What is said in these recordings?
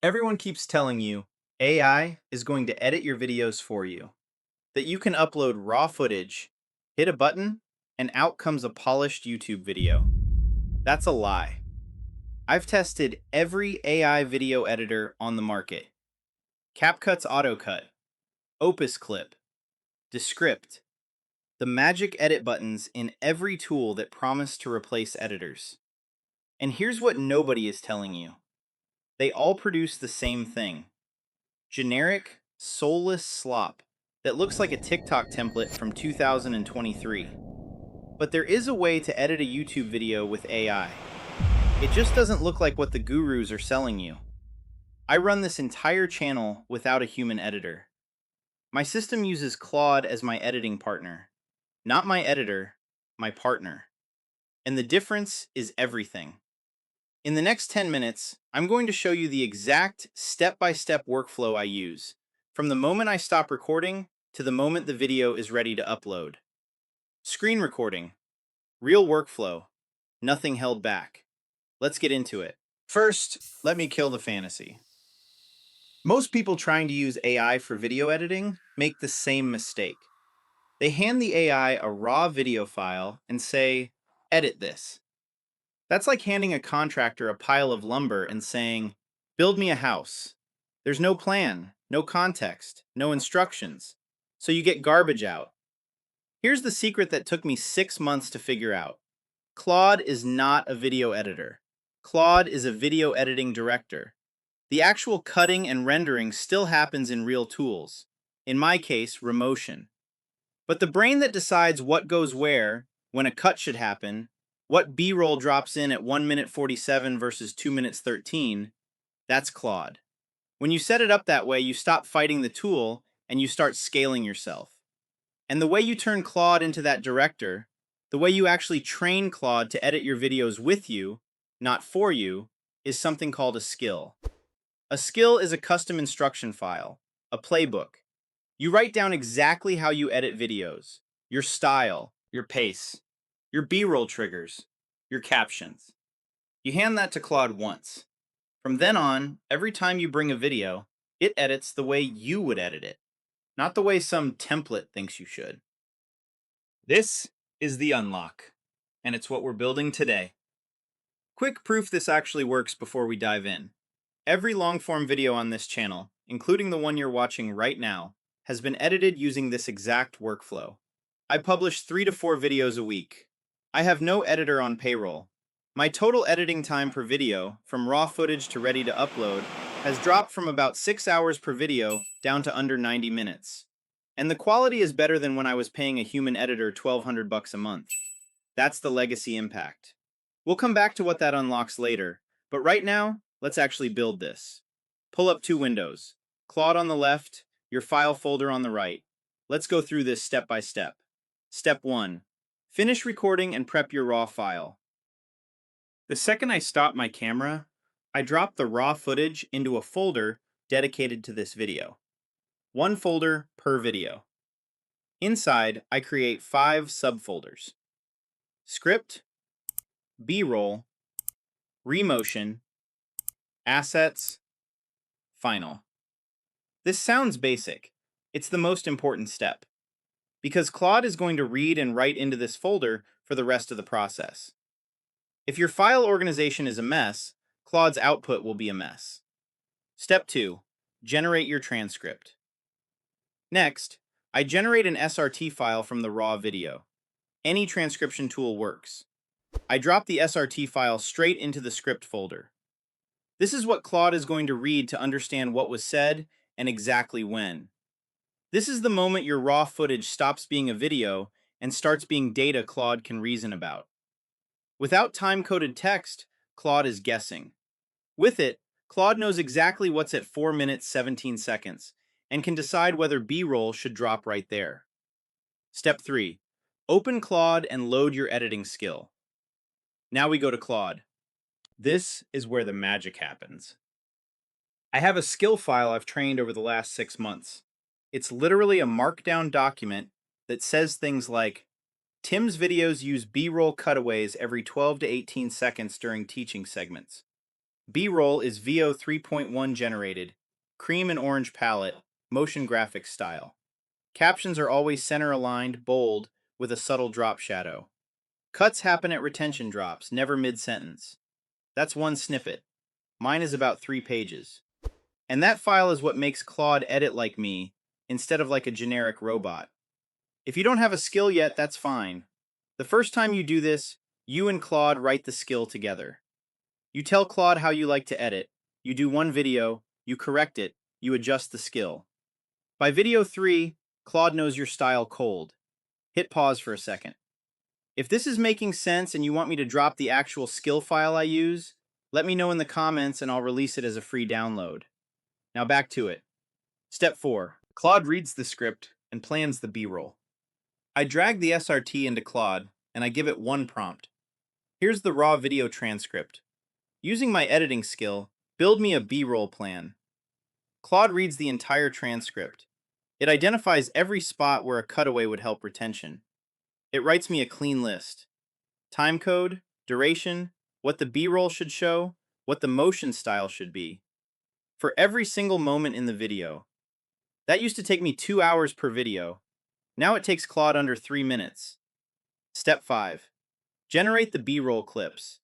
Everyone keeps telling you AI is going to edit your videos for you, that you can upload raw footage, hit a button, and out comes a polished YouTube video. That's a lie. I've tested every AI video editor on the market. CapCut's AutoCut, Opus Clip, Descript, the magic edit buttons in every tool that promise to replace editors. And here's what nobody is telling you. They all produce the same thing. Generic, soulless slop that looks like a TikTok template from 2023. But there is a way to edit a YouTube video with AI. It just doesn't look like what the gurus are selling you. I run this entire channel without a human editor. My system uses Claude as my editing partner. Not my editor, my partner. And the difference is everything. In the next 10 minutes, I'm going to show you the exact step-by-step workflow I use, from the moment I stop recording to the moment the video is ready to upload. Screen recording, real workflow, nothing held back. Let's get into it. First, let me kill the fantasy. Most people trying to use AI for video editing make the same mistake. They hand the AI a raw video file and say, "Edit this." That's like handing a contractor a pile of lumber and saying, "Build me a house." There's no plan, no context, no instructions. So you get garbage out. Here's the secret that took me 6 months to figure out. Claude is not a video editor. Claude is a video editing director. The actual cutting and rendering still happens in real tools. In my case, Remotion. But the brain that decides what goes where, when a cut should happen, what B-roll drops in at 1 minute 47 versus 2 minutes 13, that's Claude. When you set it up that way, you stop fighting the tool and you start scaling yourself. And the way you turn Claude into that director, the way you actually train Claude to edit your videos with you, not for you, is something called a skill. A skill is a custom instruction file, a playbook. You write down exactly how you edit videos, your style, your pace, your B-roll triggers, your captions. You hand that to Claude once. From then on, every time you bring a video, it edits the way you would edit it, not the way some template thinks you should. This is the unlock, and it's what we're building today. Quick proof this actually works before we dive in. Every long-form video on this channel, including the one you're watching right now, has been edited using this exact workflow. I publish 3 to 4 videos a week. I have no editor on payroll. My total editing time per video, from raw footage to ready to upload, has dropped from about 6 hours per video down to under 90 minutes. And the quality is better than when I was paying a human editor $1,200 a month. That's the legacy impact. We'll come back to what that unlocks later, but right now, let's actually build this. Pull up 2 windows, Claude on the left, your file folder on the right. Let's go through this step by step. Step 1. Finish recording and prep your raw file. The second I stop my camera, I drop the raw footage into a folder dedicated to this video. 1 folder per video. Inside, I create 5 subfolders: Script, B-roll, Remotion, Assets, Final. This sounds basic. It's the most important step, because Claude is going to read and write into this folder for the rest of the process. If your file organization is a mess, Claude's output will be a mess. Step 2. Generate your transcript. Next, I generate an SRT file from the raw video. Any transcription tool works. I drop the SRT file straight into the script folder. This is what Claude is going to read to understand what was said and exactly when. This is the moment your raw footage stops being a video and starts being data Claude can reason about. Without time-coded text, Claude is guessing. With it, Claude knows exactly what's at 4 minutes 17 seconds and can decide whether B-roll should drop right there. Step 3. Open Claude and load your editing skill. Now we go to Claude. This is where the magic happens. I have a skill file I've trained over the last 6 months. It's literally a markdown document that says things like, Tim's videos use B-roll cutaways every 12 to 18 seconds during teaching segments. B-roll is VO 3.1 generated, cream and orange palette, motion graphics style. Captions are always center aligned, bold, with a subtle drop shadow. Cuts happen at retention drops, never mid-sentence. That's one snippet. Mine is about 3 pages. And that file is what makes Claude edit like me, instead of like a generic robot. If you don't have a skill yet, that's fine. The first time you do this, you and Claude write the skill together. You tell Claude how you like to edit, you do one video, you correct it, you adjust the skill. By video 3, Claude knows your style cold. Hit pause for a second. If this is making sense and you want me to drop the actual skill file I use, let me know in the comments and I'll release it as a free download. Now back to it. Step 4. Claude reads the script and plans the B-roll. I drag the SRT into Claude and I give it one prompt. Here's the raw video transcript. Using my editing skill, build me a B-roll plan. Claude reads the entire transcript. It identifies every spot where a cutaway would help retention. It writes me a clean list. Time code, duration, what the B-roll should show, what the motion style should be. For every single moment in the video. That used to take me 2 hours per video. Now it takes Claude under 3 minutes. Step 5. Generate the B-roll clips.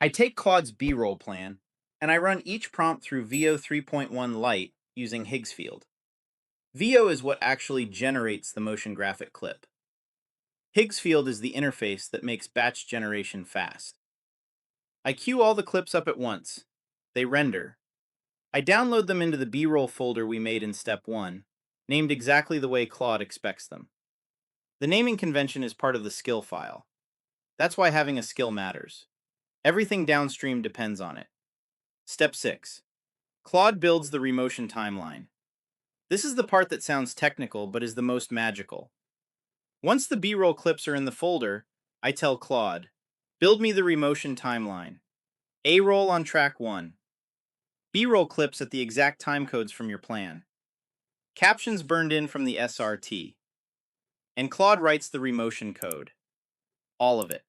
I take Claude's B-roll plan, and I run each prompt through VO 3.1 Lite using Higgsfield. VO is what actually generates the motion graphic clip. Higgsfield is the interface that makes batch generation fast. I queue all the clips up at once. They render. I download them into the B-roll folder we made in step 1, named exactly the way Claude expects them. The naming convention is part of the skill file. That's why having a skill matters. Everything downstream depends on it. Step 6. Claude builds the Remotion timeline. This is the part that sounds technical but is the most magical. Once the B-roll clips are in the folder, I tell Claude, build me the Remotion timeline. A-roll on track 1. B-roll clips at the exact timecodes from your plan. Captions burned in from the SRT. And Claude writes the Remotion code. All of it.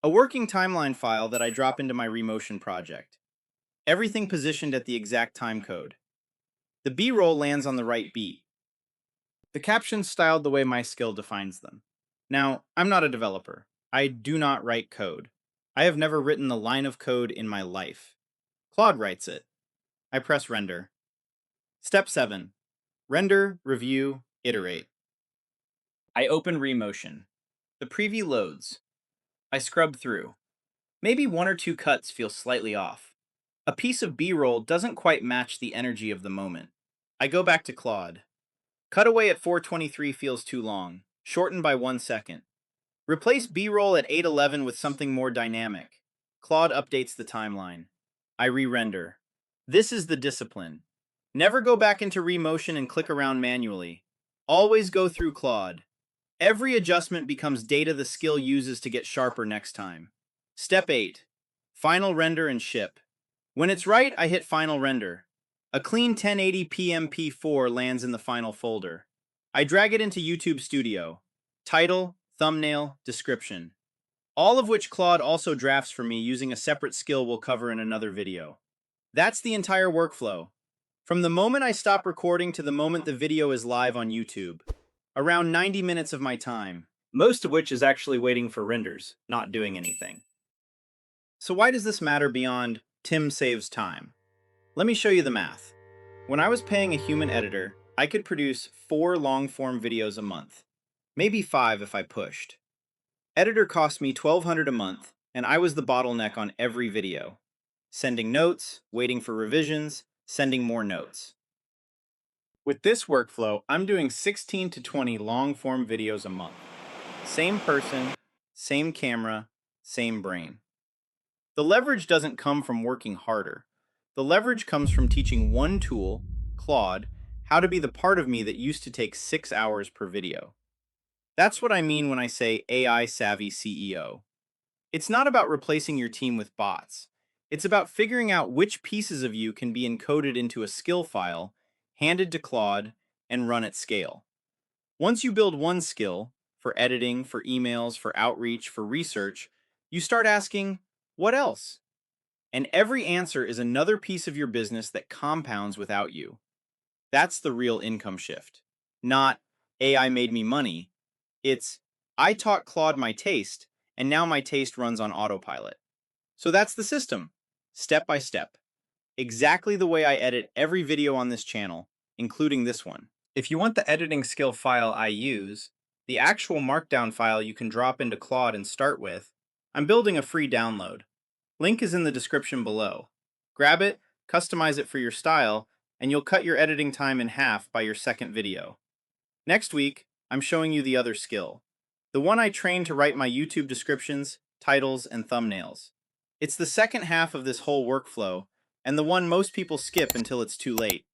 A working timeline file that I drop into my Remotion project. Everything positioned at the exact timecode. The B-roll lands on the right beat. The captions styled the way my skill defines them. Now, I'm not a developer. I do not write code. I have never written a line of code in my life. Claude writes it. I press render. Step 7. Render, review, iterate. I open Remotion. The preview loads. I scrub through. Maybe 1 or 2 cuts feel slightly off. A piece of B-roll doesn't quite match the energy of the moment. I go back to Claude. Cutaway at 4:23 feels too long. Shorten by 1 second. Replace B-roll at 8:11 with something more dynamic. Claude updates the timeline. I re-render. This is the discipline. Never go back into Remotion and click around manually. Always go through Claude. Every adjustment becomes data the skill uses to get sharper next time. Step 8. Final render and ship. When it's right, I hit final render. A clean 1080p MP4 lands in the final folder. I drag it into YouTube Studio. Title, thumbnail, description. All of which Claude also drafts for me using a separate skill we'll cover in another video. That's the entire workflow. From the moment I stop recording to the moment the video is live on YouTube. Around 90 minutes of my time, most of which is actually waiting for renders, not doing anything. So why does this matter beyond Tim saves time? Let me show you the math. When I was paying a human editor, I could produce 4 long-form videos a month. Maybe 5 if I pushed. Editor cost me $1,200 a month, and I was the bottleneck on every video. Sending notes, waiting for revisions, sending more notes. With this workflow, I'm doing 16 to 20 long-form videos a month. Same person, same camera, same brain. The leverage doesn't come from working harder. The leverage comes from teaching one tool, Claude, how to be the part of me that used to take 6 hours per video. That's what I mean when I say AI-savvy CEO. It's not about replacing your team with bots. It's about figuring out which pieces of you can be encoded into a skill file, handed to Claude, and run at scale. Once you build one skill, for editing, for emails, for outreach, for research, you start asking, what else? And every answer is another piece of your business that compounds without you. That's the real income shift. Not AI made me money. It's I taught Claude my taste, and now my taste runs on autopilot. So that's the system, step by step. Exactly the way I edit every video on this channel, including this one. If you want the editing skill file I use, the actual markdown file you can drop into Claude and start with, I'm building a free download. Link is in the description below. Grab it, customize it for your style, and you'll cut your editing time in half by your second video. Next week, I'm showing you the other skill, the one I trained to write my YouTube descriptions, titles, and thumbnails. It's the second half of this whole workflow, and the one most people skip until it's too late.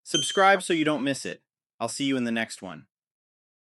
Subscribe so you don't miss it. I'll see you in the next one.